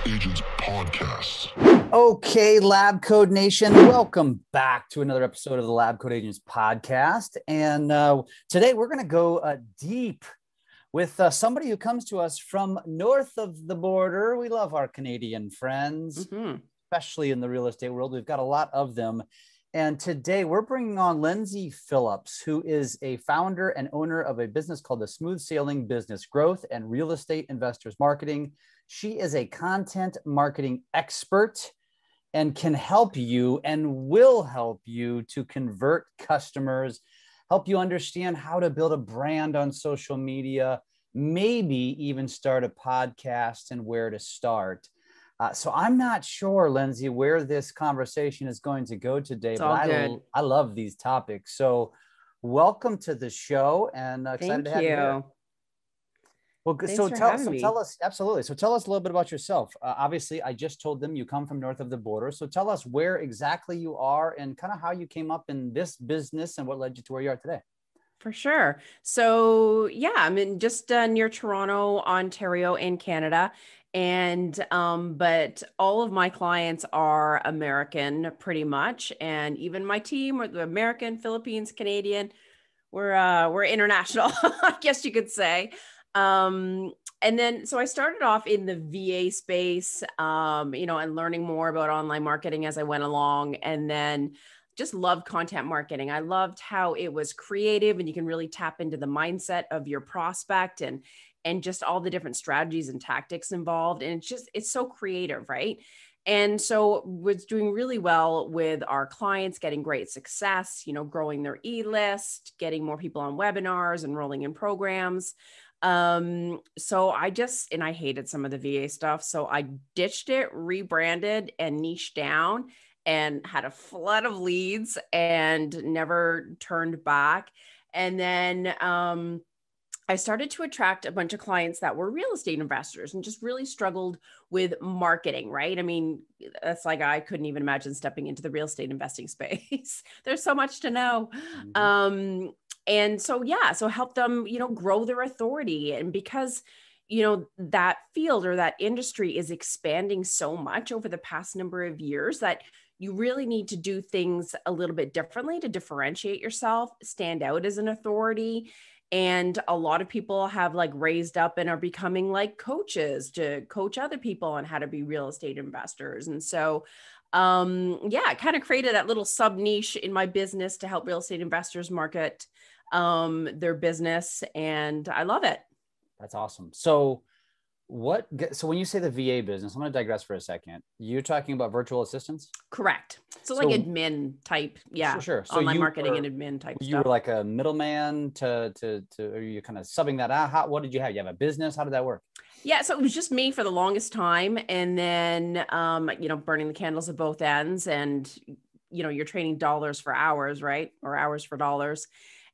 Agents Podcast. Okay, Lab Code Nation, welcome back to another episode of the Lab Code Agents Podcast. And today we're going to go deep with somebody who comes to us from north of the border. We love our Canadian friends, especially in the real estate world. We've got a lot of them. And today we're bringing on Lyndsay Phillips, who is a founder and owner of a business called the Smooth Sailing Business Growth and Real Estate Investors Marketing. She is a content marketing expert and can help you and will help you to convert customers, help you understand how to build a brand on social media, maybe even start a podcast and where to start. So I'm not sure, Lyndsay, where this conversation is going to go today, but I love these topics. So welcome to the show, and excited to have you here. Well, so tell us, absolutely. So tell us a little bit about yourself. Obviously, I just told them you come from north of the border. So tell us where exactly you are and kind of how you came up in this business and what led you to where you are today. For sure. So yeah, I'm in just near Toronto, Ontario in Canada. And, but all of my clients are American pretty much. And even my team are American, Philippines, Canadian, we're international, I guess you could say. And then, so I started off in the VA space, and learning more about online marketing as I went along. And then just loved content marketing. I loved how it was creative and you can really tap into the mindset of your prospect and just all the different strategies and tactics involved. And it's so creative, right? And so was doing really well with our clients, getting great success, growing their e-list, getting more people on webinars, enrolling in programs. So I hated some of the VA stuff. So I ditched it, rebranded and niched down and had a flood of leads and never turned back. And then, I started to attract a bunch of clients that were real estate investors and just really struggled with marketing, right? I mean, that's like, I couldn't even imagine stepping into the real estate investing space. There's so much to know. And so, so help them, grow their authority. And because, that field or that industry is expanding so much over the past number of years that you really need to do things a little bit differently to differentiate yourself, stand out as an authority. And a lot of people have raised up and are becoming coaches to coach other people on how to be real estate investors. And so, I kind of created that little sub niche in my business to help real estate investors market their business. And I love it. That's awesome. So when you say the VA business, I'm going to digress for a second. You're talking about virtual assistants? Correct. So admin type. Yeah. Sure. So online marketing and admin type stuff. You were like a middleman to are you kind of subbing that out? What did you have? You have a business? How did that work? Yeah. So it was just me for the longest time. And then, burning the candles at both ends and, you're trading dollars for hours, right? Or hours for dollars.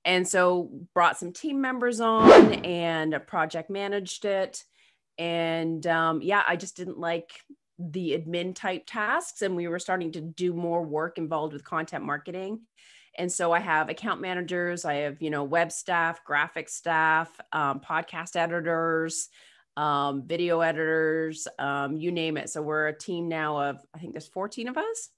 And so brought some team members on and project managed it. And I just didn't like the admin type tasks. And we were starting to do more work involved with content marketing. And so I have account managers, I have, web staff, graphic staff, podcast editors, video editors, you name it. So we're a team now of, I think there's 14 of us.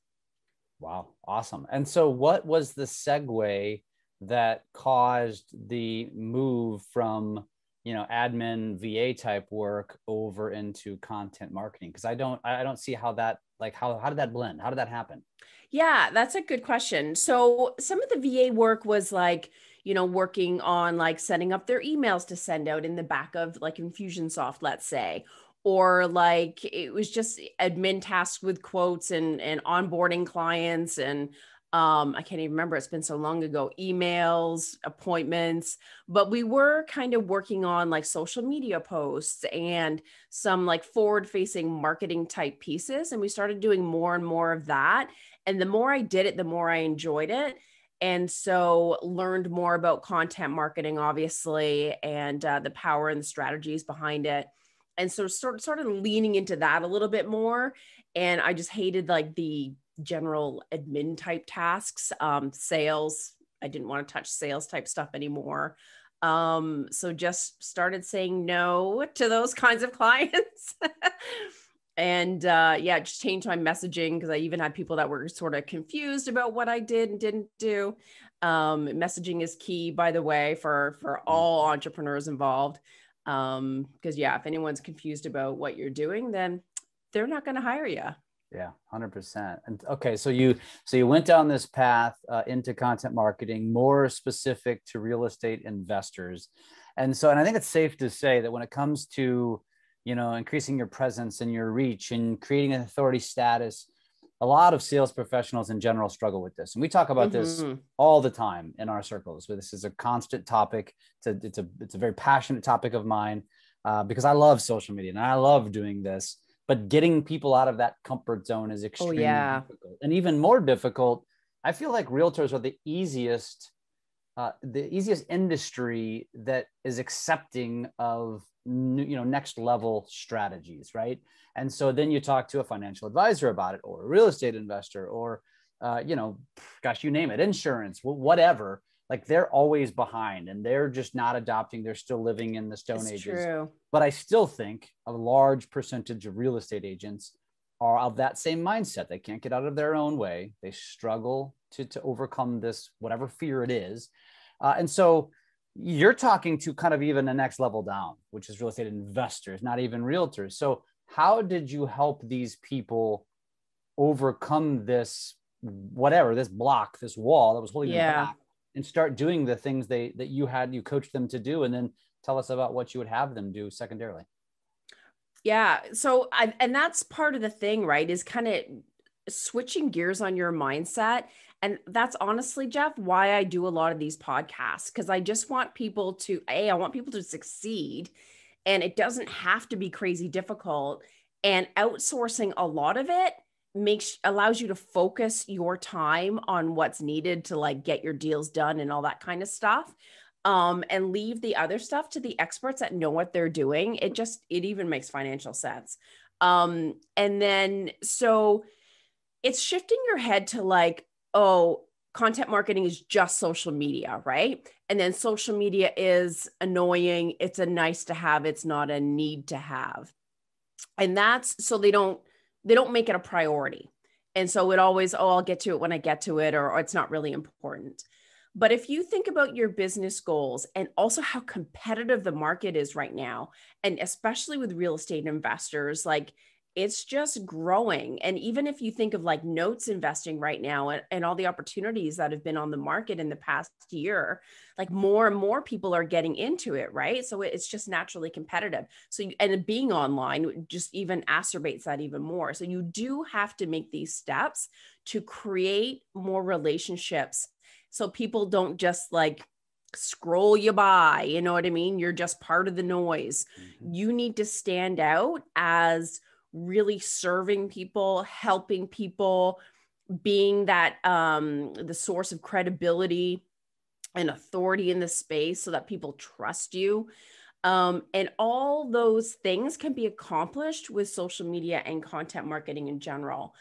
Wow. Awesome. And so what was the segue that caused the move from admin VA type work over into content marketing? Because I don't see how that, how did that blend? How did that happen? Yeah, that's a good question. So some of the VA work was working on setting up their emails to send out in the back of Infusionsoft, let's say, or it was just admin tasks with quotes and onboarding clients and I can't even remember. It's been so long ago, emails, appointments, but we were kind of working on social media posts and some forward facing marketing type pieces. And we started doing more and more of that. And the more I did it, the more I enjoyed it. And so learned more about content marketing, obviously, and the power and the strategies behind it. And so started leaning into that a little bit more. And I just hated the general admin type tasks, sales. I didn't want to touch sales type stuff anymore. So just started saying no to those kinds of clients. And just changed my messaging because I even had people that were sort of confused about what I did and didn't do. Messaging is key, by the way, for all entrepreneurs involved. Because if anyone's confused about what you're doing, then they're not going to hire you. Yeah, 100%. And okay, so you went down this path into content marketing, more specific to real estate investors. And I think it's safe to say that when it comes to, increasing your presence and your reach and creating an authority status, a lot of sales professionals in general struggle with this. And we talk about this all the time in our circles. This is a constant topic. It's a very passionate topic of mine because I love social media and I love doing this. But getting people out of that comfort zone is extremely difficult. And even more difficult, I feel like realtors are the easiest industry that is accepting of next level strategies, right? And so then you talk to a financial advisor about it, or a real estate investor, or you name it, insurance, whatever. Like they're always behind and they're just not adopting. They're still living in the Stone Ages. True. But I still think a large percentage of real estate agents are of that same mindset. They can't get out of their own way. They struggle to overcome this, whatever fear it is. And so you're talking to kind of even the next level down, which is real estate investors, not even realtors. So how did you help these people overcome this, this block, this wall that was holding them back, and start doing the things that you coached them to do? And then tell us about what you would have them do secondarily. Yeah. So, and that's part of the thing, right? Is kind of switching gears on your mindset. And that's honestly, Jeff, why I do a lot of these podcasts. Cause I just want people I want people to succeed, and it doesn't have to be crazy difficult. And outsourcing a lot of it allows you to focus your time on what's needed to like get your deals done and all that kind of stuff. And leave the other stuff to the experts that know what they're doing. It even makes financial sense. And then, so it's shifting your head to like, oh, content marketing is just social media, right? And then social media is annoying. It's a nice to have. It's not a need to have. And that's so they don't make it a priority. And so it always, I'll get to it when I get to it, or it's not really important. But if you think about your business goals and also how competitive the market is right now, and especially with real estate investors, like it's just growing. And even if you think of like notes investing right now and all the opportunities that have been on the market in the past year, like more and more people are getting into it, right? So it's just naturally competitive. So, and being online just even exacerbates that even more. So you do have to make these steps to create more relationships, so people don't just like scroll you by, you know what I mean? You're just part of the noise. You need to stand out as really serving people, helping people, being that the source of credibility and authority in the space so that people trust you. And all those things can be accomplished with social media and content marketing in general.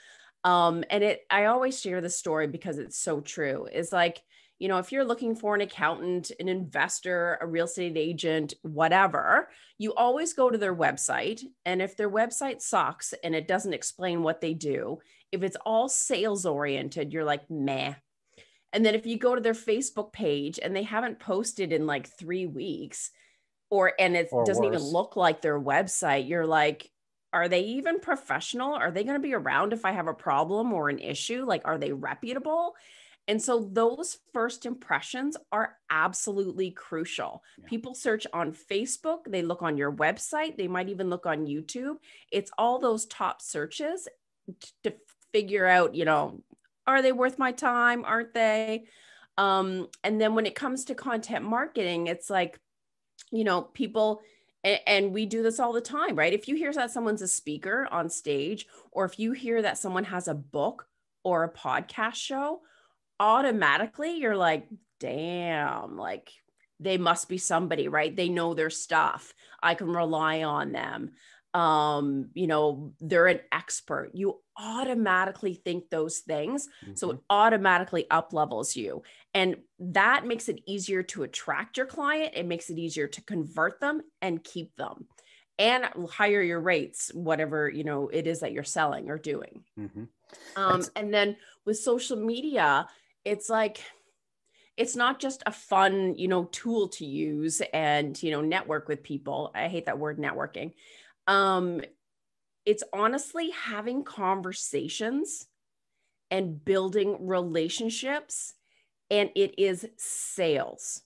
I always share this story because it's so true. It's like, if you're looking for an accountant, an investor, a real estate agent, whatever, you always go to their website. And if their website sucks and it doesn't explain what they do, if it's all sales oriented, you're like, meh. And then if you go to their Facebook page and they haven't posted in like 3 weeks, and it doesn't even look like their website, you're like, are they even professional? Are they going to be around if I have a problem or an issue? Like, are they reputable? And so those first impressions are absolutely crucial. Yeah. People search on Facebook, they look on your website, they might even look on YouTube. It's all those top searches to figure out, are they worth my time? Aren't they? And then when it comes to content marketing, it's like, people, and we do this all the time, right? If you hear that someone's a speaker on stage, or if you hear that someone has a book or a podcast show, automatically you're like, damn, like they must be somebody, right? They know their stuff. I can rely on them. They're an expert. You automatically think those things. Mm-hmm. So it automatically up levels you. And that makes it easier to attract your client. It makes it easier to convert them and keep them. and higher your rates, whatever, you know, it is that you're selling or doing. And then with social media, it's like, it's not just a fun, you know, tool to use and, you know, network with people. I hate that word, networking. It's honestly having conversations and building relationships, and it is sales.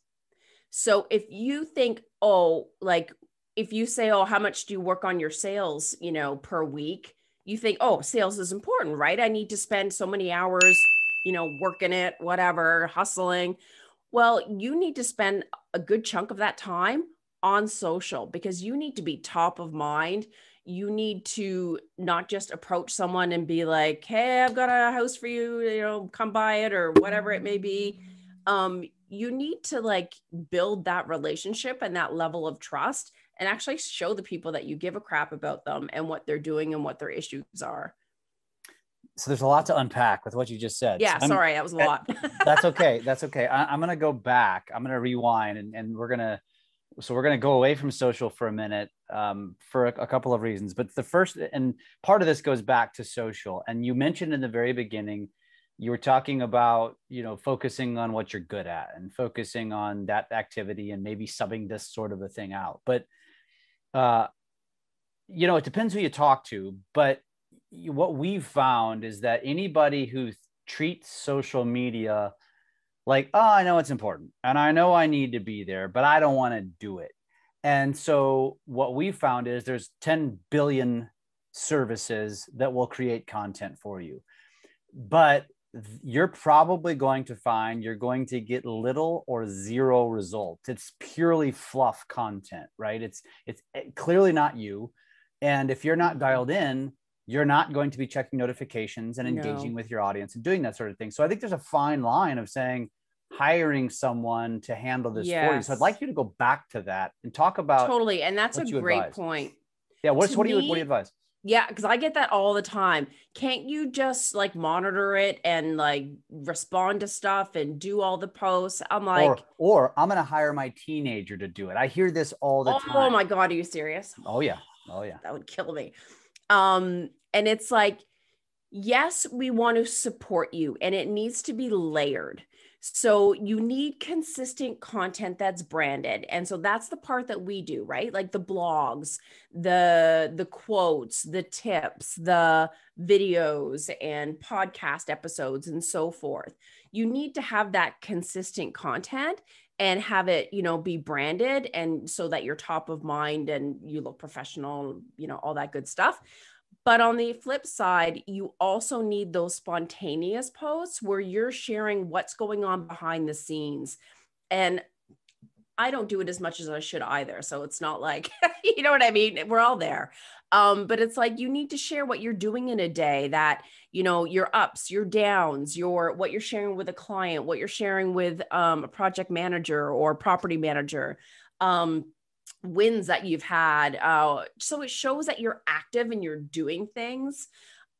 So if you think, oh, like if you say, oh, how much do you work on your sales, you know, per week? You think, oh, sales is important, right? I need to spend so many hours, you know, working it, whatever, hustling. Well, you need to spend a good chunk of that time on social, because you need to be top of mind. You need to not just approach someone and be like, hey, I've got a house for you, you know, come buy it, or whatever it may be. You need to like build that relationship and that level of trust, and actually show the people that you give a crap about them and what they're doing and what their issues are. So there's a lot to unpack with what you just said. Yeah, so sorry, that was a lot. That's okay. That's okay. I'm going to go back. I'm going to rewind, and we're going to go away from social for a minute, for a couple of reasons. But the first, and part of this goes back to social. And you mentioned in the very beginning, you were talking about, you know, focusing on what you're good at and focusing on that activity and maybe subbing this sort of a thing out. But, you know, it depends who you talk to. But what we've found is that anybody who treats social media like, oh, I know it's important and I know I need to be there, but I don't want to do it. And so what we found is there's 10 billion services that will create content for you. But you're probably going to find you're going to get little or zero results. It's purely fluff content, right? It's clearly not you. And if you're not dialed in, you're not going to be checking notifications and engaging with your audience and doing that sort of thing. So I think there's a fine line of saying, hiring someone to handle this for you. So I'd like you to go back to that and talk about totally. And that's a great point. Yeah. What do you advise? Yeah, because I get that all the time. Can't you just like monitor it and like respond to stuff and do all the posts? I'm like, or I'm going to hire my teenager to do it. I hear this all the time. Oh my God, are you serious? Oh yeah. That would kill me. And it's like, yes, we want to support you, and it needs to be layered. So you need consistent content that's branded. And so that's the part that we do, right? Like the blogs, the quotes, the tips, the videos and podcast episodes and so forth. You need to have that consistent content and have it, you know, be branded, and so that you're top of mind and you look professional, you know, all that good stuff. But on the flip side, you also need those spontaneous posts where you're sharing what's going on behind the scenes. And I don't do it as much as I should either. So it's not like, you know what I mean? We're all there. But it's like, you need to share what you're doing in a day, that, you know, your ups, your downs, what you're sharing with a client, what you're sharing with a project manager or property manager, wins that you've had. So it shows that you're active and you're doing things,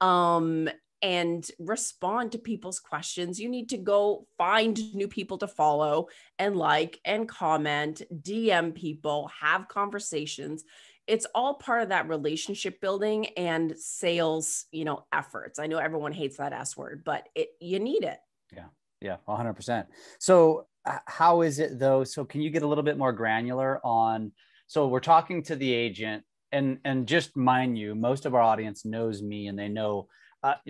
and respond to people's questions. You need to go find new people to follow and like and comment, DM people, have conversations. It's all part of that relationship building and sales, you know, efforts. I know everyone hates that S word, but you need it. Yeah, 100%. So how is it though? So can you get a little bit more granular on, so we're talking to the agent, and just mind you, most of our audience knows me and they know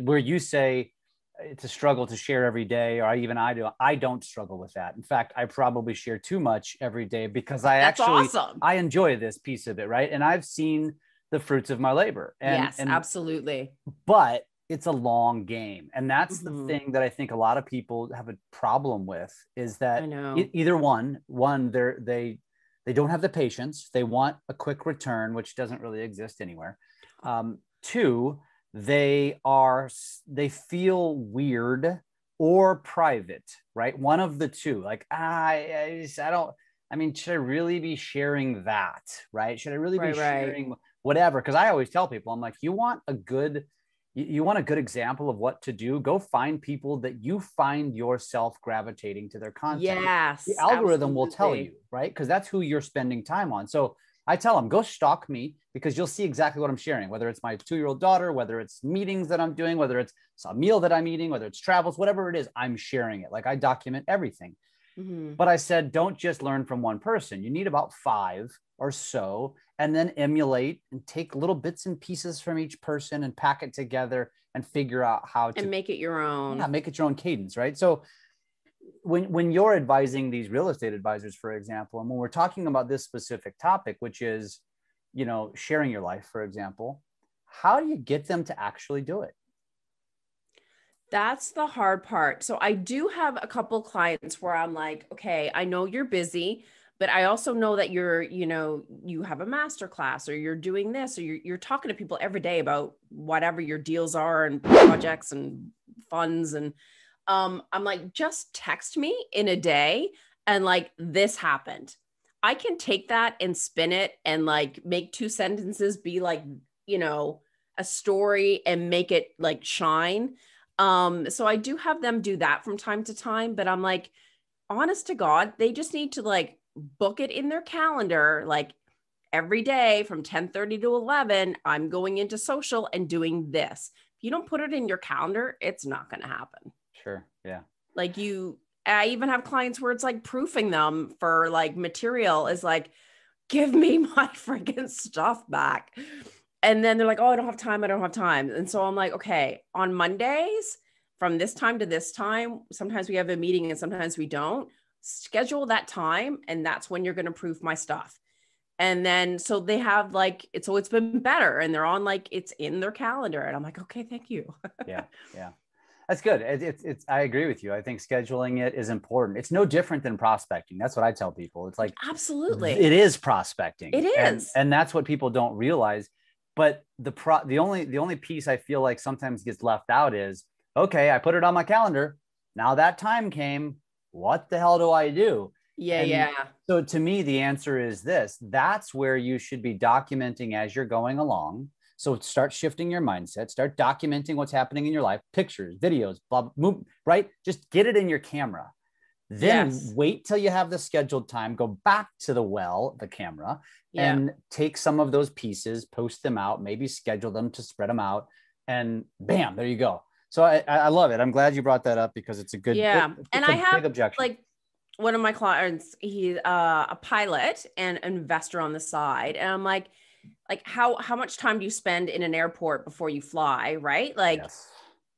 where you say it's a struggle to share every day, or even I don't struggle with that. In fact, I probably share too much every day because awesome. I enjoy this piece of it. Right. And I've seen the fruits of my labor. Yes, absolutely. But it's a long game. And that's the thing that I think a lot of people have a problem with, is that either one, they don't have the patience. They want a quick return, which doesn't really exist anywhere. Two, they feel weird or private, right? One of the two, like, should I really be sharing that? Right. Should I really be sharing whatever? Cause I always tell people, I'm like, you want a good example of what to do, go find people that you find yourself gravitating to their content. Yes. The algorithm will tell you, right? Because that's who you're spending time on. So I tell them, go stalk me because you'll see exactly what I'm sharing, whether it's my 2-year-old daughter, whether it's meetings that I'm doing, whether it's a meal that I'm eating, whether it's travels, whatever it is, I'm sharing it. Like I document everything. Mm-hmm. But I said, don't just learn from one person. You need about 5 or so, and then emulate and take little bits and pieces from each person and pack it together and figure out how to make it your own. Yeah, make it your own cadence, right? So when you're advising these real estate advisors, for example, and when we're talking about this specific topic, which is, sharing your life, for example, how do you get them to actually do it? That's the hard part. So I do have a couple clients where I'm like, okay, I know you're busy, but I also know that you have a master class or you're doing this, or you're talking to people every day about whatever your deals are and projects and funds. And I'm like, just text me in a day and like, this happened. I can take that and spin it and like make 2 sentences be like, a story and make it like shine. So I do have them do that from time to time, but I'm like, honest to God, they just need to like book it in their calendar. Like every day from 10:30 to 11, I'm going into social and doing this. If you don't put it in your calendar, it's not going to happen. Sure. Yeah. Like I even have clients where it's like proofing them for like material is like, give me my freaking stuff back. And then they're like, oh, I don't have time. And so I'm like, okay, on Mondays from this time to this time, sometimes we have a meeting and sometimes we don't. Schedule that time. And that's when you're going to proof my stuff. And then, so they have like, it's been better and they're on like, it's in their calendar. And I'm like, okay, thank you. Yeah. Yeah. That's good. I agree with you. I think scheduling it is important. It's no different than prospecting. That's what I tell people. It's like, absolutely, it is prospecting. It is. And that's what people don't realize. But the only piece I feel like sometimes gets left out is, okay, I put it on my calendar. Now that time came. What the hell do I do? Yeah. So to me, the answer is this. That's where you should be documenting as you're going along. So start shifting your mindset, start documenting what's happening in your life, pictures, videos, blah, blah, right? Just get it in your camera. Then wait till you have the scheduled time, go back to the camera, and take some of those pieces, post them out, maybe schedule them to spread them out, and bam, there you go. So I love it. I'm glad you brought that up because it's a good, and I have big objection. Like one of my clients, he's a pilot and investor on the side. And I'm like how much time do you spend in an airport before you fly? Right. Like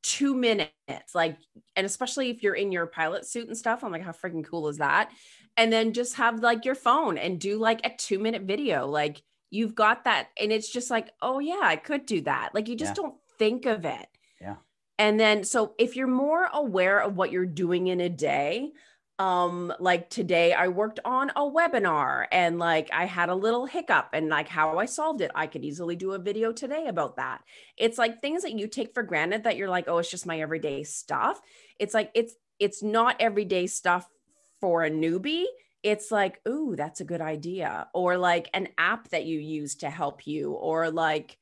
2 minutes, like, and especially if you're in your pilot suit and stuff, I'm like, how freaking cool is that? And then just have like your phone and do like a 2-minute video. Like you've got that. And it's just like, oh yeah, I could do that. Like you just don't think of it. Yeah. And then, so if you're more aware of what you're doing in a day, like today I worked on a webinar and like I had a little hiccup and like how I solved it. I could easily do a video today about that. It's like things that you take for granted that you're like, oh, it's just my everyday stuff. It's like, it's not everyday stuff for a newbie. It's like, ooh, that's a good idea. Or like an app that you use to help you, or like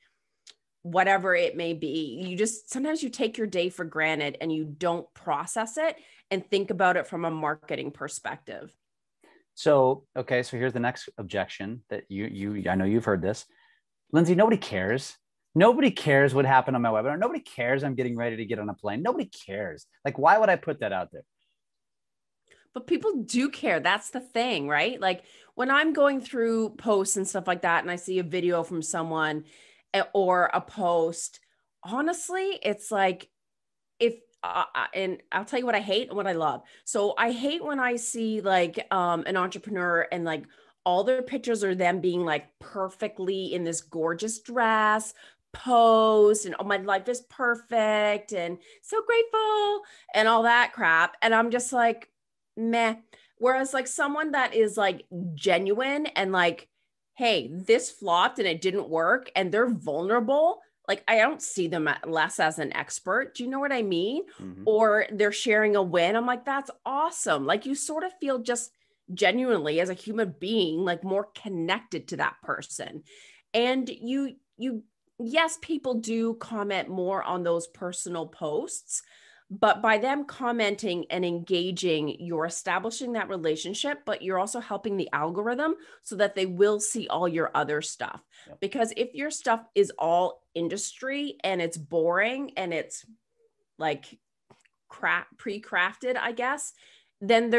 whatever it may be. You just, sometimes you take your day for granted and you don't process it and think about it from a marketing perspective. So, okay. So here's the next objection that I know you've heard this. Lyndsay, nobody cares. Nobody cares what happened on my webinar. Nobody cares I'm getting ready to get on a plane. Nobody cares. Like, why would I put that out there? But people do care. That's the thing, right? Like when I'm going through posts and stuff like that, and I see a video from someone or a post, honestly, it's like, if and I'll tell you what I hate and what I love. So I hate when I see like an entrepreneur and like all their pictures are them being like perfectly in this gorgeous dress, pose, and oh, my life is perfect and so grateful and all that crap. And I'm just like, meh. Whereas like someone that is like genuine and like, hey, this flopped and it didn't work, and they're vulnerable. Like, I don't see them less as an expert. Do you know what I mean? Mm-hmm. Or they're sharing a win. I'm like, that's awesome. Like you sort of feel just genuinely as a human being, like more connected to that person. And yes, people do comment more on those personal posts. But by them commenting and engaging, you're establishing that relationship, but you're also helping the algorithm so that they will see all your other stuff. Yep. Because if your stuff is all industry and it's boring and it's like pre-crafted, I guess, then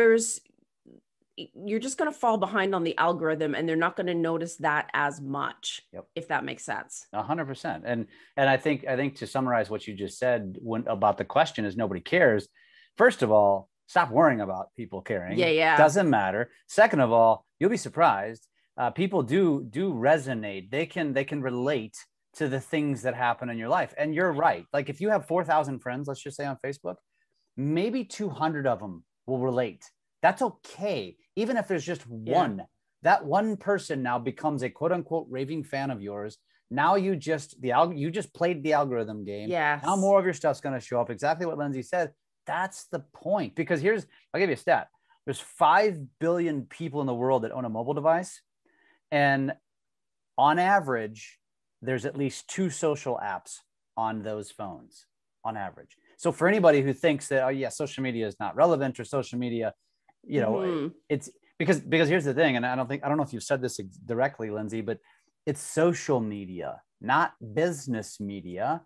you're just going to fall behind on the algorithm and they're not going to notice that as much. Yep. If that makes sense. 100%. And I think to summarize what you just said about the question is nobody cares. First of all, stop worrying about people caring. Yeah. Doesn't matter. Second of all, you'll be surprised. People do resonate. They can relate to the things that happen in your life. And you're right. Like if you have 4,000 friends, let's just say on Facebook, maybe 200 of them will relate. That's okay. Even if there's just one, that one person now becomes a quote unquote raving fan of yours. Now you just played the algorithm game. Yes. Now more of your stuff's going to show up. Exactly what Lyndsay said. That's the point. Because I'll give you a stat. There's 5 billion people in the world that own a mobile device. And on average, there's at least 2 social apps on those phones on average. So for anybody who thinks that, oh yeah, social media is not relevant or social media, it's because here's the thing. And I don't know if you've said this directly, Lyndsay, but it's social media, not business media.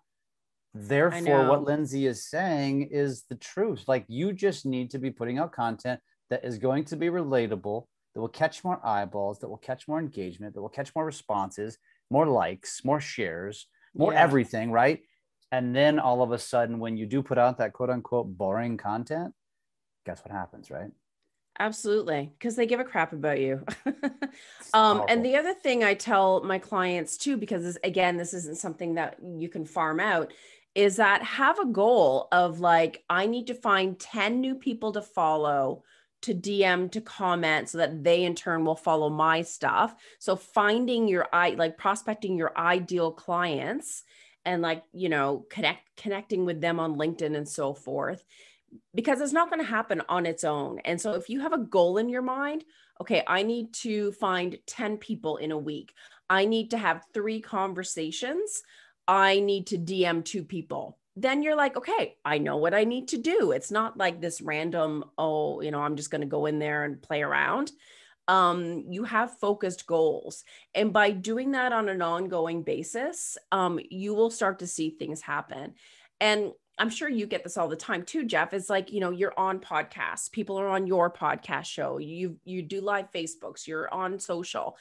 Therefore, what Lyndsay is saying is the truth. Like you just need to be putting out content that is going to be relatable, that will catch more eyeballs, that will catch more engagement, that will catch more responses, more likes, more shares, more everything, right? And then all of a sudden, when you do put out that quote unquote boring content, guess what happens, right? Absolutely. Because they give a crap about you. And the other thing I tell my clients too, because this isn't something that you can farm out, is that have a goal of like, I need to find 10 new people to follow, to DM, to comment, so that they in turn will follow my stuff. So finding prospecting your ideal clients and connecting with them on LinkedIn and so forth, because it's not going to happen on its own. And so if you have a goal in your mind, okay, I need to find 10 people in a week. I need to have 3 conversations. I need to DM 2 people. Then you're like, okay, I know what I need to do. It's not like this random, I'm just going to go in there and play around. You have focused goals. And by doing that on an ongoing basis, you will start to see things happen. And I'm sure you get this all the time too, Jeff. It's like, you're on podcasts. People are on your podcast show. You do live Facebooks. You're on social.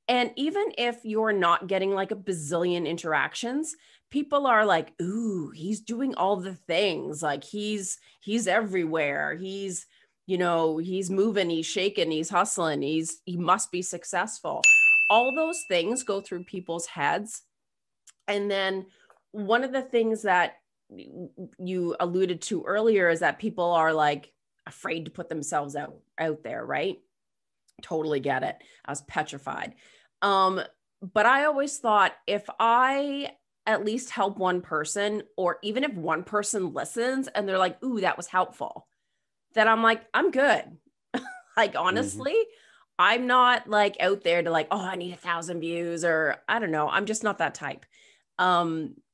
And even if you're not getting like a bazillion interactions, people are like, ooh, he's doing all the things. Like he's everywhere. He's moving, he's shaking, he's hustling. He must be successful. All those things go through people's heads. And then one of the things that you alluded to earlier is that people are like afraid to put themselves out there, right? Totally get it. I was petrified. But I always thought if I at least help one person, or even if one person listens and they're like, ooh, that was helpful, then I'm like, I'm good. Like, honestly, I'm not like out there to like, oh, I need 1,000 views, or I don't know. I'm just not that type.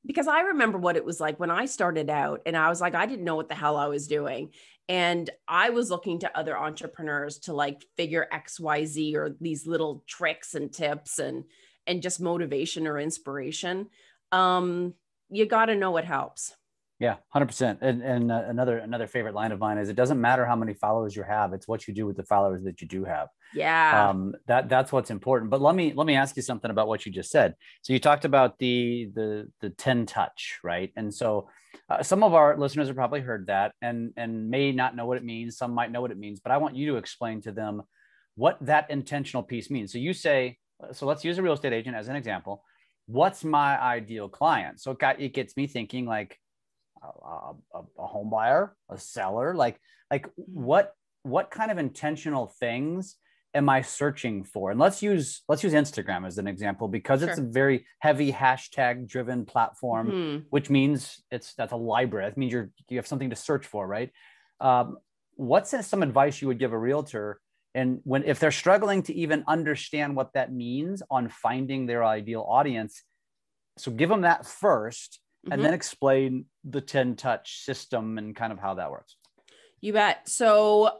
Because I remember what it was like when I started out and I was like, I didn't know what the hell I was doing. And I was looking to other entrepreneurs to like figure XYZ, or these little tricks and tips and just motivation or inspiration. You got to know what helps. Yeah, 100%. And another favorite line of mine is, it doesn't matter how many followers you have. It's what you do with the followers that you do have. Yeah. That's what's important. But let me ask you something about what you just said. So you talked about the 10 touch, right? And so some of our listeners have probably heard that and may not know what it means. Some might know what it means, but I want you to explain to them what that intentional piece means. So you say, so let's use a real estate agent as an example. What's my ideal client? So it gets me thinking like, a home buyer, a seller, like what kind of intentional things am I searching for? And let's use Instagram as an example, because it's a very heavy hashtag driven platform, which means that's a library. That means you have something to search for, right? What's some advice you would give a realtor, and if they're struggling to even understand what that means on finding their ideal audience? So give them that first, and then explain the 10 touch system and kind of how that works? You bet. So,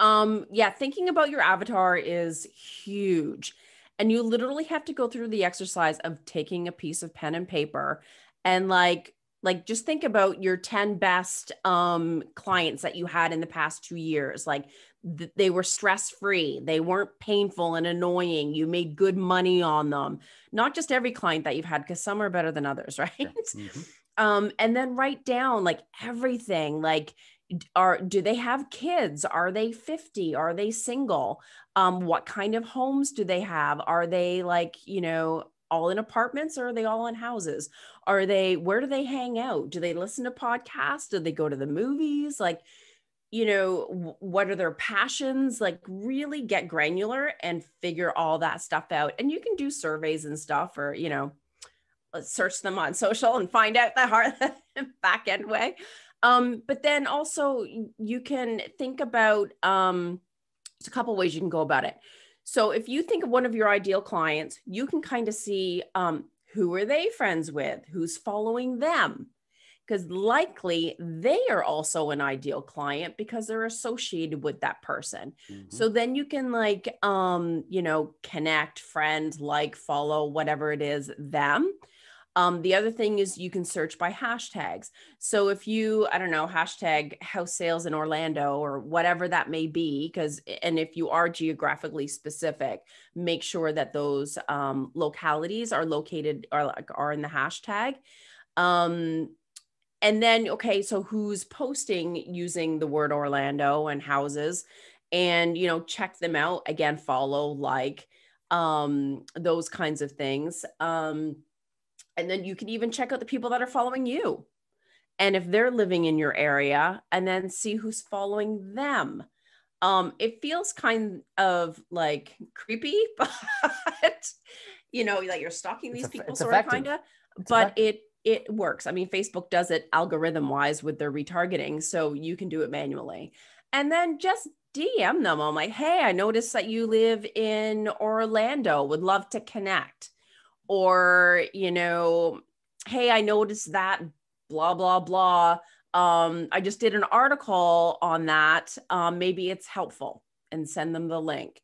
thinking about your avatar is huge. And you literally have to go through the exercise of taking a piece of pen and paper and just think about your 10 best clients that you had in the past 2 years. Like they were stress-free. They weren't painful and annoying. You made good money on them. Not just every client that you've had, because some are better than others, right? Mm-hmm. And then write down like everything, like, do they have kids? Are they 50? Are they single? What kind of homes do they have? Are they all in apartments, or are they all in houses? Where do they hang out? Do they listen to podcasts? Do they go to the movies? What are their passions? Like really get granular and figure all that stuff out. And you can do surveys and stuff, or, let's search them on social and find out the hard back end way. But then also you can think about, there's a couple ways you can go about it. So if you think of one of your ideal clients, you can kind of see, who are they friends with? Who's following them? Because likely they are also an ideal client because they're associated with that person. Mm-hmm. So then you can connect, friend, follow, whatever it is, them. The other thing is you can search by hashtags. So if you, I don't know, hashtag house sales in Orlando or whatever that may be, and if you are geographically specific, make sure that those localities are located or are in the hashtag. And then, okay, so who's posting using the word Orlando and houses, and, check them out. Again, follow, those kinds of things. And then you can even check out the people that are following you. And if they're living in your area, and then see who's following them. It feels kind of like creepy, but like you're stalking these people sort of kind of, but it works. I mean, Facebook does it algorithm wise with their retargeting. So you can do it manually. And then just DM them. I'm like, hey, I noticed that you live in Orlando. Would love to connect. Or, hey, I noticed that blah, blah, blah. I just did an article on that. Maybe it's helpful, and send them the link.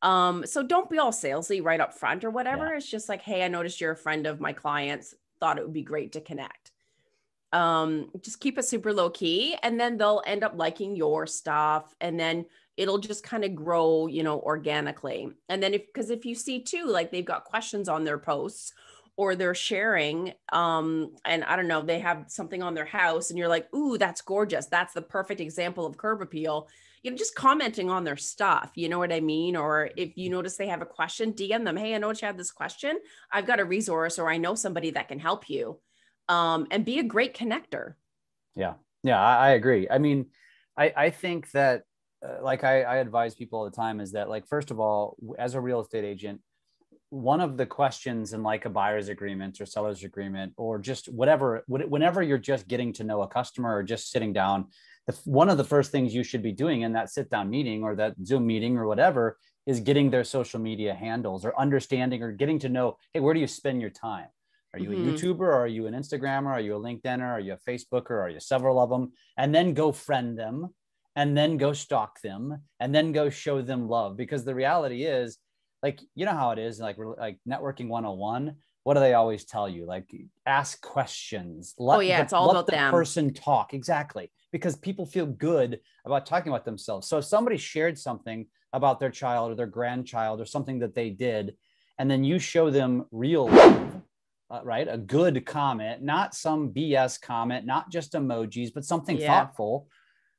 So don't be all salesy right up front or whatever. Yeah. It's just like, hey, I noticed you're a friend of my clients. Thought it would be great to connect. Just keep it super low key, and then they'll end up liking your stuff. And then it'll just kind of grow, organically. And then if you see too, like they've got questions on their posts, or they're sharing, and I don't know, they have something on their house and you're like, ooh, that's gorgeous. That's the perfect example of curb appeal. Just commenting on their stuff, you know what I mean? Or if you notice they have a question, DM them. Hey, I noticed you had this question. I've got a resource, or I know somebody that can help you. And be a great connector. Yeah. I agree. I mean, I think that, I advise people all the time is that, first of all, as a real estate agent, one of the questions in a buyer's agreement or seller's agreement, or just whatever, whenever you're just getting to know a customer or just sitting down, one of the first things you should be doing in that sit down meeting or that Zoom meeting or whatever is getting their social media handles, or understanding or getting to know, hey, where do you spend your time? Are you a YouTuber, or are you an Instagrammer? Are you a LinkedIner? Are you a Facebooker? Are you several of them? And then go friend them, and then go stalk them, and then go show them love. Because the reality is, you know how it is, like networking 101. What do they always tell you? Ask questions. It's all about them. Let the person talk. Exactly. Because people feel good about talking about themselves. So if somebody shared something about their child or their grandchild or something that they did, and then you show them real love, right? A good comment, not some BS comment, not just emojis, but something thoughtful.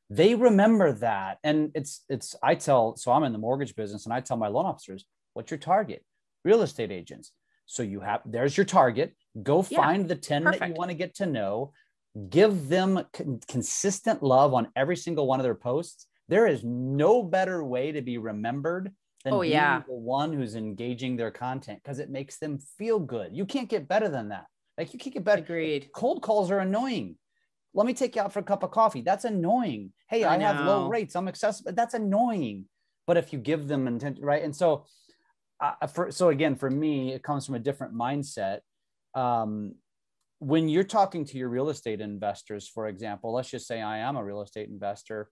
They remember that. And so I'm in the mortgage business, and I tell my loan officers, what's your target? Real estate agents. So there's your target. Go find the 10 that you want to get to know. Give them consistent love on every single one of their posts. There is no better way to be remembered than being the one who's engaging their content, because it makes them feel good. You can't get better than that. You can't get better. Agreed. Cold calls are annoying. Let me take you out for a cup of coffee. That's annoying. Hey, I have low rates. I'm accessible. That's annoying. But if you give them intent, right? And so, so again, for me, it comes from a different mindset. when you're talking to your real estate investors, for example, let's just say I am a real estate investor,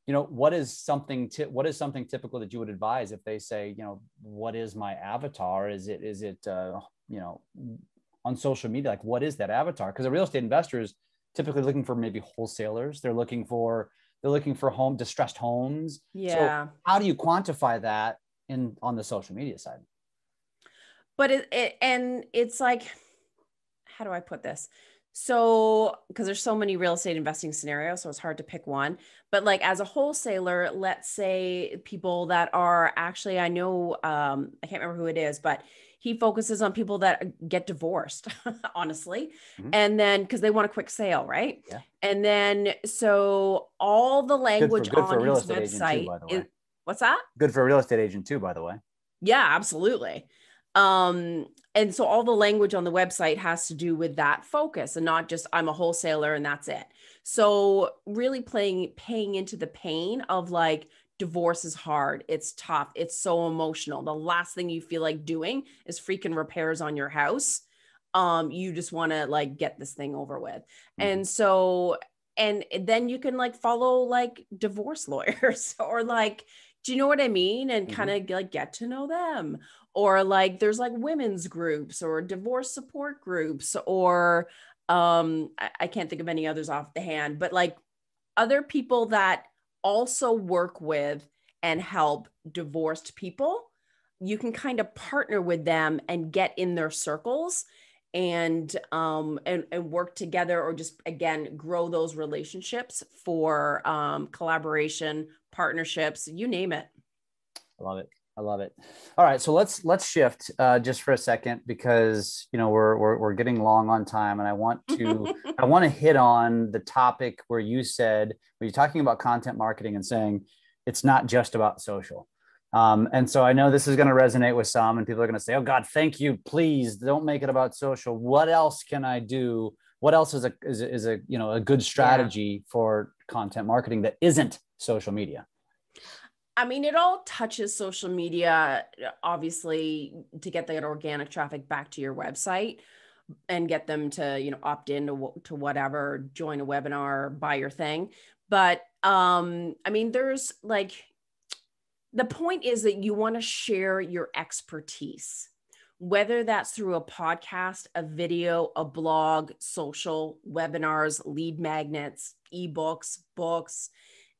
what is something typical that you would advise if they say, what is my avatar? Is it on social media? Like, what is that avatar? Because a real estate investor is typically looking for maybe wholesalers. They're looking for distressed homes. Yeah. So how do you quantify that on the social media side? But it's like, how do I put this? So, because there's so many real estate investing scenarios, so it's hard to pick one. But like as a wholesaler, let's say people that are actually, I know, I can't remember who it is, but he focuses on people that get divorced, honestly. Mm-hmm. And then, because they want a quick sale, right? Yeah. And then, so all the language good for on a real his estate agent website too, by the way. What's that? Good for a real estate agent too, by the way. Yeah, absolutely. And so all the language on the website has to do with that focus and not just I'm a wholesaler and that's it. So really paying into the pain of like, divorce is hard. It's tough. It's so emotional. The last thing you feel like doing is freaking repairs on your house. You just want to like get this thing over with. Mm-hmm. And so, and then you can like follow like divorce lawyers or like, do you know what I mean? And kind of like get to know them. Or like there's like women's groups or divorce support groups or I can't think of any others off the hand, but like other people that also work with and help divorced people. You can kind of partner with them and get in their circles and work together, or just again grow those relationships for collaboration, partnerships, you name it. I love it. All right, so let's shift just for a second, because we're getting long on time, and I want to hit on the topic where you said, when you're talking about content marketing and saying it's not just about social. And so I know this is going to resonate with some, and people are going to say, "Oh God, thank you. Please don't make it about social. What else can I do? What else is a good strategy for content marketing that isn't social media?" I mean, it all touches social media, obviously, to get that organic traffic back to your website and get them to, opt in to whatever, join a webinar, buy your thing. But I mean, there's like, the point is that you want to share your expertise, whether that's through a podcast, a video, a blog, social, webinars, lead magnets, ebooks, books.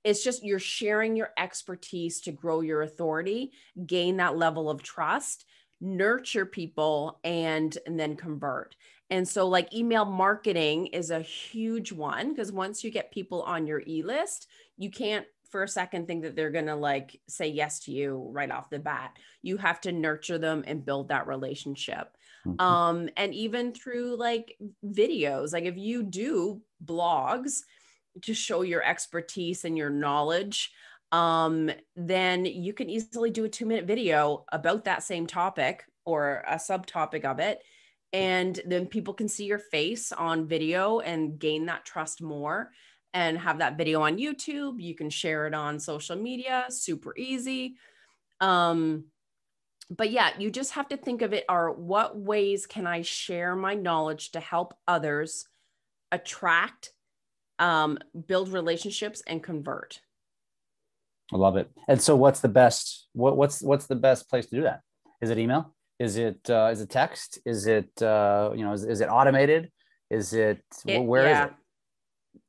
It's just you're sharing your expertise to grow your authority, gain that level of trust, nurture people, and then convert. And so like email marketing is a huge one, because once you get people on your e-list, you can't for a second think that they're going to like say yes to you right off the bat. You have to nurture them and build that relationship. Mm-hmm. And even through like videos, like if you do blogs to show your expertise and your knowledge, then you can easily do a 2-minute video about that same topic or a subtopic of it. And then people can see your face on video and gain that trust more, and have that video on YouTube. You can share it on social media, super easy. But yeah, you just have to think of it are what ways can I share my knowledge to help others attract, build relationships, and convert. I love it. And so what's the best place to do that? Is it email? Is it text? Is it is it automated? Is it where is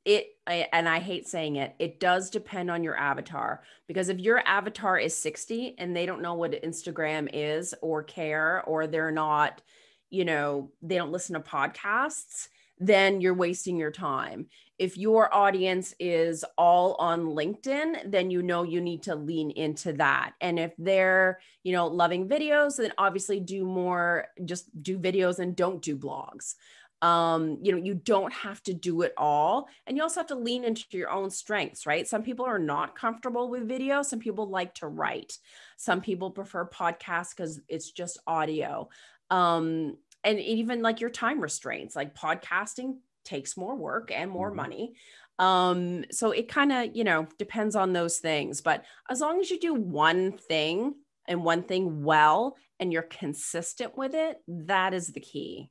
it? And I hate saying it, it does depend on your avatar, because if your avatar is 60 and they don't know what Instagram is or care, or they're not, they don't listen to podcasts, then you're wasting your time. If your audience is all on LinkedIn, then you need to lean into that. And if they're, loving videos, then obviously just do videos and don't do blogs. You don't have to do it all. And you also have to lean into your own strengths, right? Some people are not comfortable with video. Some people like to write. Some people prefer podcasts because it's just audio. And even like your time restraints, like podcasting takes more work and more money. So it kind of, depends on those things. But as long as you do one thing and one thing well, and you're consistent with it, that is the key.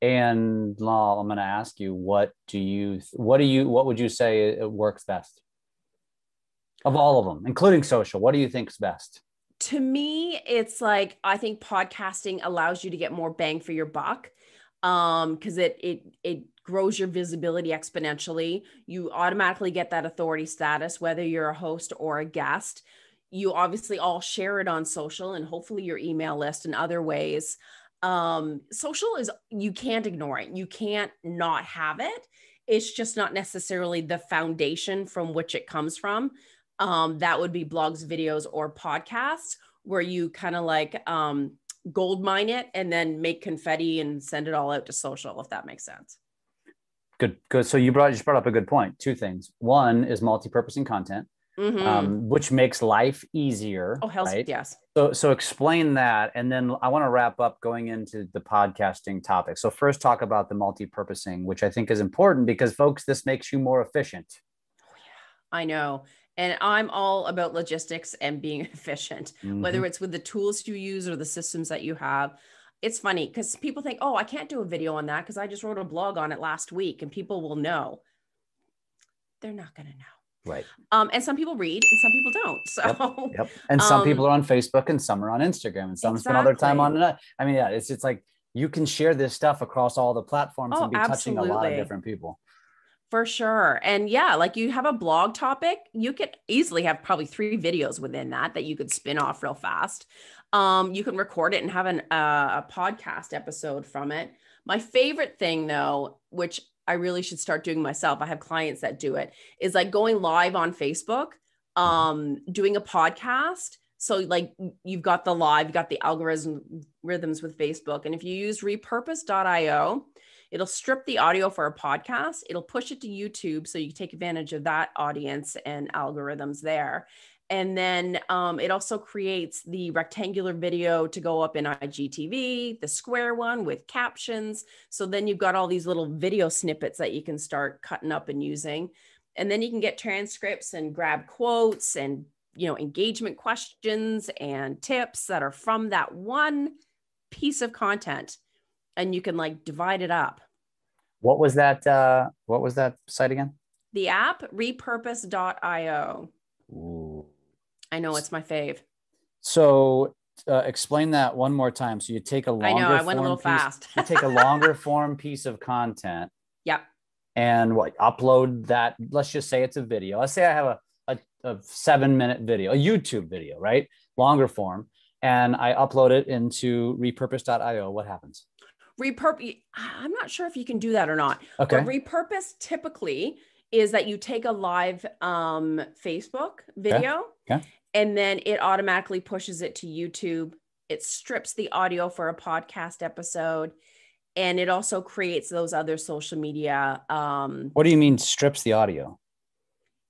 And Lal, I'm going to ask you, what would you say it works best of all of them, including social? What do you think is best? To me, it's like, I think podcasting allows you to get more bang for your buck. Because it grows your visibility exponentially. You automatically get that authority status, whether you're a host or a guest. You obviously all share it on social and hopefully your email list and other ways. Social is, you can't ignore it. You can't not have it. It's just not necessarily the foundation from which it comes from. That would be blogs, videos, or podcasts, where you kind of like gold mine it and then make confetti and send it all out to social, if that makes sense. Good. So you just brought up a good point. Two things. One is multi-purposing content, which makes life easier. Oh, hell right? Yes. So explain that. And then I want to wrap up going into the podcasting topic. So first talk about the multi-purposing, which I think is important because folks, this makes you more efficient. Oh, yeah, I know. And I'm all about logistics and being efficient, whether it's with the tools you use or the systems that you have. It's funny because people think, oh, I can't do a video on that because I just wrote a blog on it last week and people will know. They're not going to know. Right. And some people read and some people don't. So, yep. And some people are on Facebook and some are on Instagram and some spend all their time on it. I mean, yeah, it's like you can share this stuff across all the platforms and be touching a lot of different people. For sure. And yeah, like you have a blog topic, you could easily have probably 3 videos within that you could spin off real fast. You can record it and have a podcast episode from it. My favorite thing though, which I really should start doing myself, I have clients that do it, is like going live on Facebook, doing a podcast. So like you've got the live, you've got the algorithms with Facebook. And if you use repurpose.io, it'll strip the audio for a podcast. It'll push it to YouTube so you take advantage of that audience and algorithms there. And then it also creates the rectangular video to go up in IGTV, the square one with captions. So then you've got all these little video snippets that you can start cutting up and using. And then you can get transcripts and grab quotes and, engagement questions and tips that are from that one piece of content. And you can like divide it up. What was that site again? The app, repurpose.io. Ooh. I know, it's my fave. So explain that one more time. So you take a longer I know, I went a little fast. You take a longer form piece of content. Yep. And upload that. Let's just say it's a video. Let's say I have a 7-minute video, a YouTube video, right? Longer form. And I upload it into repurpose.io. What happens? I'm not sure if you can do that or not. Okay. But repurpose typically is that you take a live Facebook video, and then it automatically pushes it to YouTube. It strips the audio for a podcast episode, and it also creates those other social media. What do you mean strips the audio?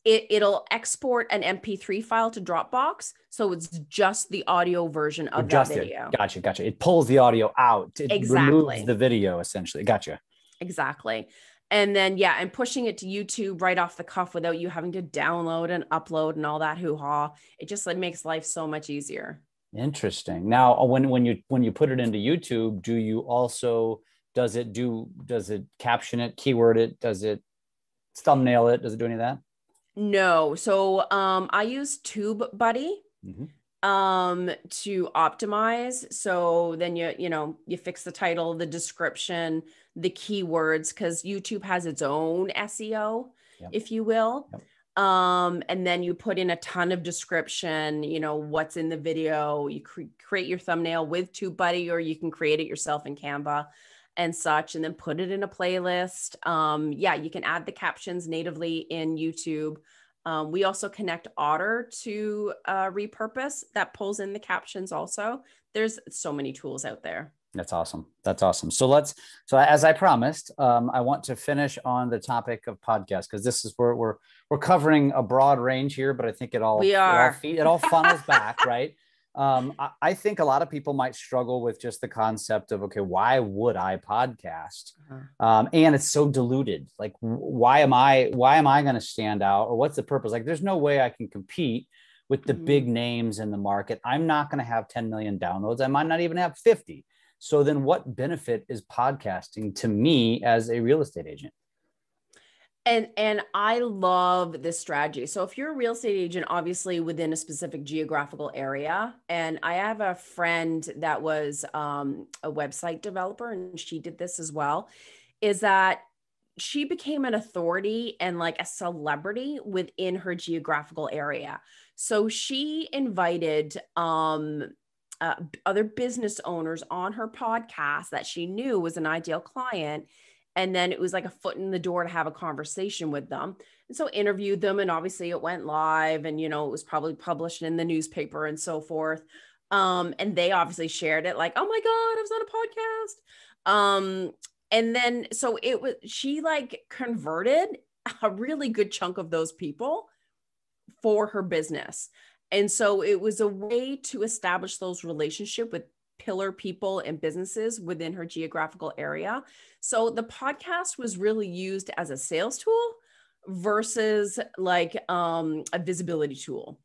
It'll export an MP3 file to Dropbox. So it's just the audio version of that video. Gotcha. It pulls the audio out. It removes the video essentially. Gotcha. Exactly. And then, and pushing it to YouTube right off the cuff without you having to download and upload and all that hoo-ha. It just makes life so much easier. Interesting. Now, when you put it into YouTube, do you also, does it caption it, keyword it? Does it thumbnail it? Does it do any of that? No. So I use TubeBuddy to optimize. So then you fix the title, the description, the keywords, because YouTube has its own SEO, if you will. And then you put in a ton of description, what's in the video. You create your thumbnail with TubeBuddy, or you can create it yourself in Canva and such, and then put it in a playlist. You can add the captions natively in YouTube. We also connect Otter to Repurpose that pulls in the captions also. There's so many tools out there. That's awesome. So as I promised, I want to finish on the topic of podcasts, because this is where we're covering a broad range here, but I think it all funnels back, right? I think a lot of people might struggle with just the concept of, okay, why would I podcast? And it's so diluted. Like, why am I going to stand out, or what's the purpose? Like, there's no way I can compete with the big names in the market. I'm not going to have 10 million downloads. I might not even have 50. So then what benefit is podcasting to me as a real estate agent? And I love this strategy. So if you're a real estate agent, obviously within a specific geographical area, and I have a friend that was a website developer, and she did this as well, is that she became an authority and like a celebrity within her geographical area. So she invited other business owners on her podcast that she knew was an ideal client. And then it was like a foot in the door to have a conversation with them. And so interviewed them, and obviously it went live, and, it was probably published in the newspaper and so forth. And they obviously shared it like, oh my God, I was on a podcast. And then, so she like converted a really good chunk of those people for her business. And so it was a way to establish those relationships with pillar people and businesses within her geographical area. So the podcast was really used as a sales tool versus like a visibility tool.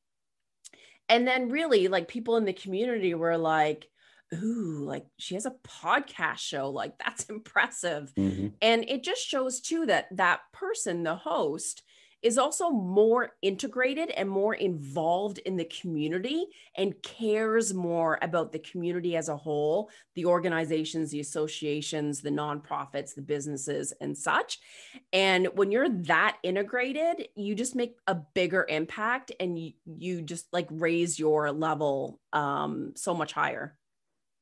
And then really like people in the community were like, ooh, like she has a podcast show, like that's impressive. Mm-hmm. And it just shows too that person, the host, is also more integrated and more involved in the community and cares more about the community as a whole, the organizations, the associations, the nonprofits, the businesses and such. And when you're that integrated, you just make a bigger impact, and you just like raise your level so much higher.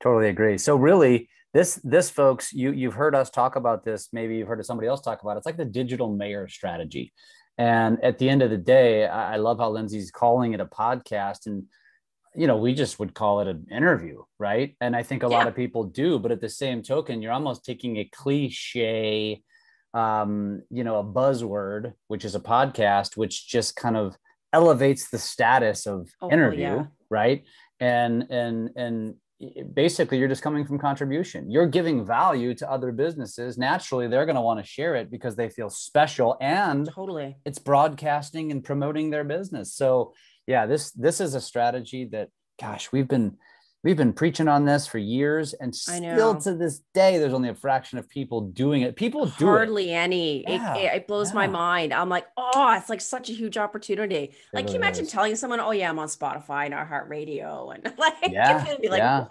Totally agree. So really, this folks, you've heard us talk about this. Maybe you've heard somebody else talk about it. It's like the digital mayor strategy. And at the end of the day, I love how Lyndsay's calling it a podcast, and we just would call it an interview, right? And I think a lot of people do, but at the same token, you're almost taking a cliche, a buzzword, which is a podcast, which just kind of elevates the status of interview, right? And basically you're just coming from contribution. You're giving value to other businesses. Naturally, they're going to want to share it because they feel special, and it's broadcasting and promoting their business. So yeah, this is a strategy that, gosh, we've been preaching on this for years, and still to this day, there's only a fraction of people doing it. People do hardly any. Yeah, it blows my mind. I'm like, oh, it's like such a huge opportunity. Like, can you imagine telling someone, oh yeah, I'm on Spotify and iHeartRadio, and like, be like, what?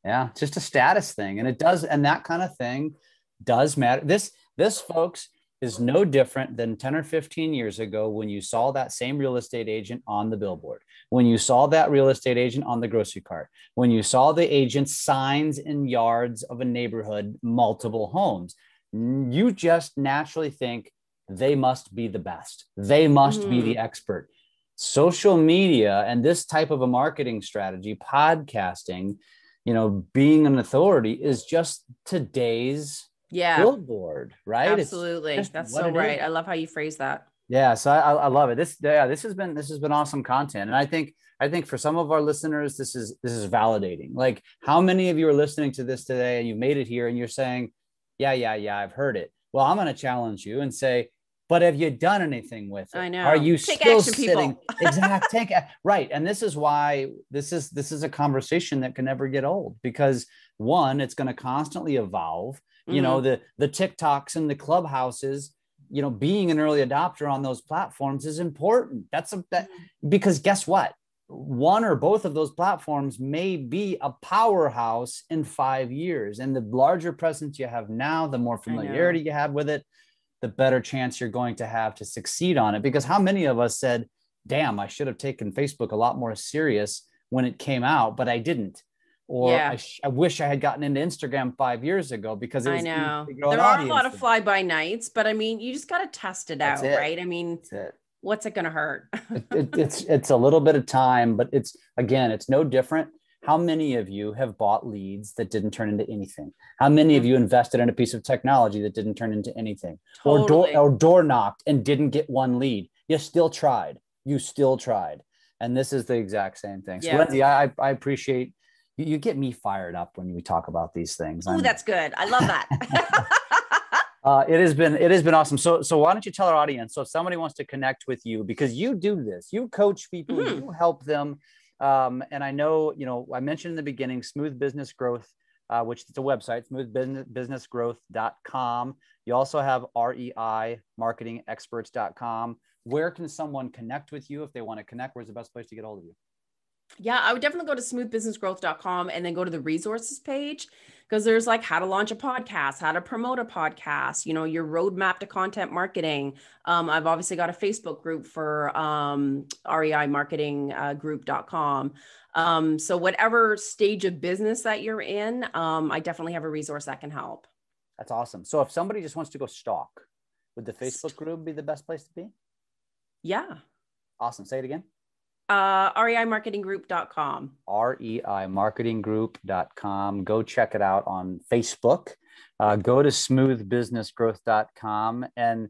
Yeah, it's just a status thing, and it does, and that kind of thing does matter. This folks is no different than 10 or 15 years ago when you saw that same real estate agent on the billboard, when you saw that real estate agent on the grocery cart, when you saw the agent signs in yards of a neighborhood, multiple homes. You just naturally think they must be the best. They must be the expert. Social media and this type of a marketing strategy, podcasting, being an authority, is just today's billboard, right? Absolutely. That's so right. I love how you phrase that. Yeah. So I love it. This has been awesome content. And I think for some of our listeners, this is validating. Like, how many of you are listening to this today and you've made it here and you're saying, yeah, I've heard it. Well, I'm going to challenge you and say, but have you done anything with it? I know. Are you take still action, sitting? Right. And this is why this is a conversation that can never get old, because one, it's going to constantly evolve. The TikToks and the Clubhouses, being an early adopter on those platforms is important. Because guess what? One or both of those platforms may be a powerhouse in 5 years. And the larger presence you have now, the more familiarity you have with it, the better chance you're going to have to succeed on it. Because how many of us said, damn, I should have taken Facebook a lot more serious when it came out, but I didn't. Or I wish I had gotten into Instagram 5 years ago, because it was there are a lot of fly-by-nights, but I mean, you just got to test it out, right? I mean, what's it going to hurt? It's a little bit of time, but it's no different. How many of you have bought leads that didn't turn into anything? How many of you invested in a piece of technology that didn't turn into anything? Totally. Or door knocked and didn't get one lead? You still tried. And this is the exact same thing. So Lyndsay, I appreciate you get me fired up when we talk about these things. Oh, that's good. I love that. It has been awesome. So why don't you tell our audience? So if somebody wants to connect with you, because you do this, you coach people, you help them. And I know, I mentioned in the beginning, smooth business growth which is a website, smoothbusinessgrowth.com. You also have reimarketingexperts.com. Where can someone connect with you if they want to connect? Where's the best place to get hold of you? Yeah, I would definitely go to smoothbusinessgrowth.com and then go to the resources page, because there's like how to launch a podcast, how to promote a podcast, your roadmap to content marketing. I've obviously got a Facebook group for reimarketinggroup.com. So whatever stage of business that you're in, I definitely have a resource that can help. That's awesome. So if somebody just wants to go stalk, would the Facebook group be the best place to be? Yeah. Awesome. Say it again. reimarketinggroup.com. reimarketinggroup.com. Go check it out on Facebook. Go to smoothbusinessgrowth.com. And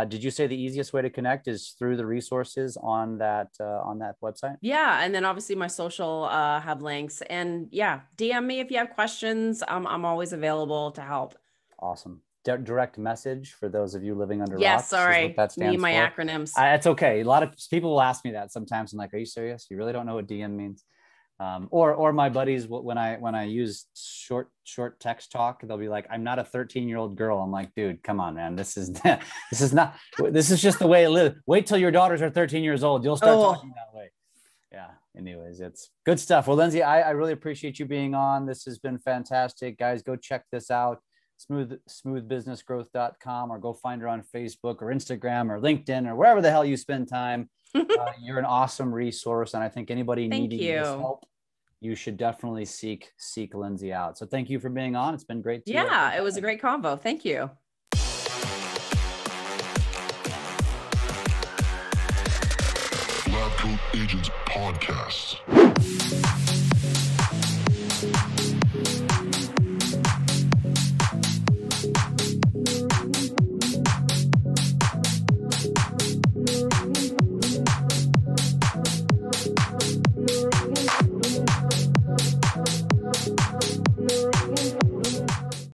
did you say the easiest way to connect is through the resources on that website? Yeah. And then obviously my social have links. And yeah, DM me if you have questions. I'm always available to help. Awesome. Direct message for those of you living under yes, rocks. Sorry. That stands me and my for. acronyms. It's okay. A lot of people will ask me that sometimes. I'm like, are you serious? You really don't know what DM means? Or my buddies, when I use short text talk, they'll be like, I'm not a 13-year-old girl. I'm like, dude, come on, man. This is just the way it lives. Wait till your daughters are 13 years old. You'll start talking that way. Yeah. Anyways, it's good stuff. Well, Lyndsay, I really appreciate you being on. This has been fantastic. Guys, go check this out. smoothbusinessgrowth.com, or go find her on Facebook or Instagram or LinkedIn or wherever the hell you spend time. You're an awesome resource. And I think anybody needing this help, you should definitely seek Lyndsay out. So thank you for being on. It's been great. Yeah, it was a great convo. Thank you. LabCoatAgents podcast.